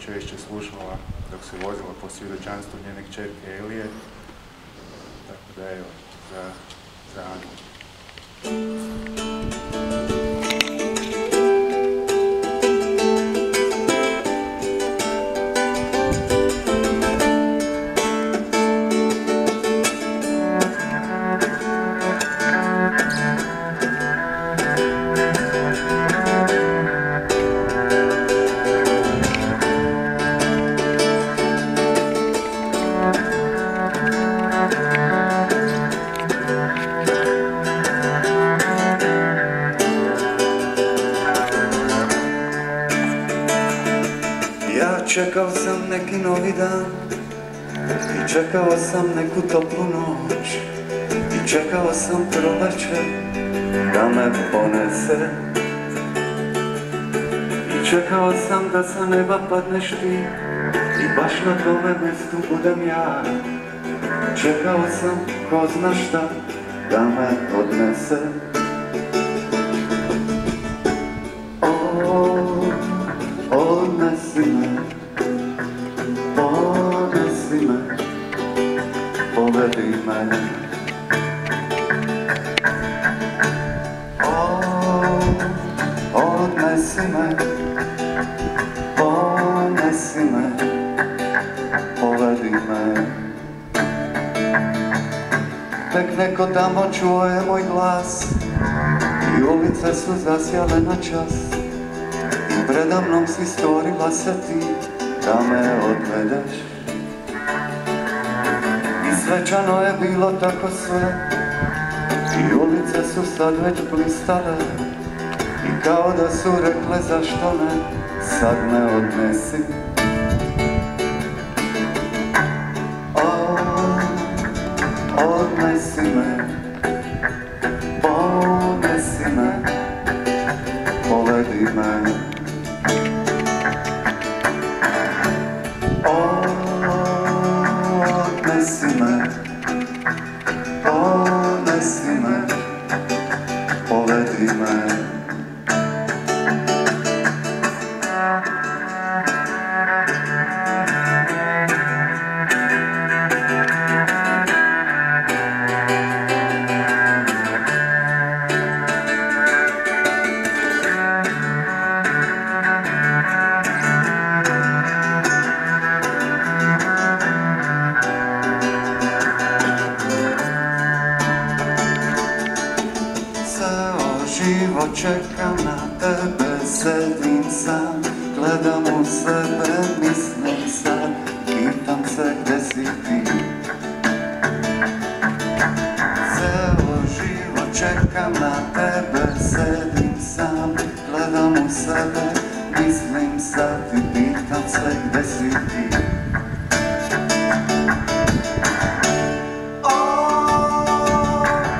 češće slušala dok se vozila po svjedočanstvu njene kćerke Elije. Tako da evo, za Anu. Čekao sam neki novi dan i čekao sam neku toplu noć i čekao sam proleće da me ponese i čekao sam da sa neba padneš ti i baš na tome mjestu budem ja. Čekao sam ko zna šta da me odnese. Odnesi me, ponesi me, povedi me. Odnesi me, ponesi me, povedi me. Tek neko tamo čuje moj glas i ulice su zasjale na čas. Preda mnom si stvorila se ti da me odvedeš i svečano je bilo tako sve i ulice su sad već blistale i kao da su rekle zašto ne, sad me odnesi. Odnesi me, ponesi me, povedi me. Odnesi me, ponesi me, povedi me. Život čekam na tebe, sedim sam, gledam u sebe, mislim sad, pitam se gdje si ti. Ceo život čekam na tebe, sedim sam, gledam u sebe, mislim sad i pitam se gdje si ti.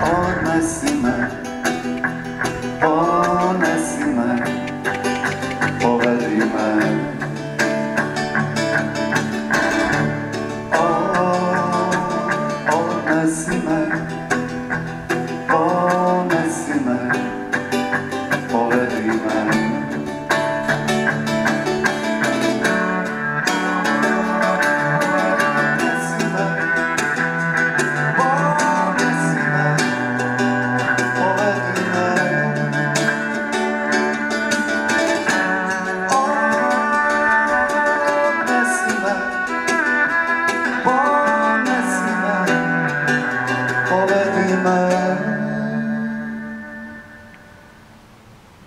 Odnesi me, ponesi me, povedi me. Odnesi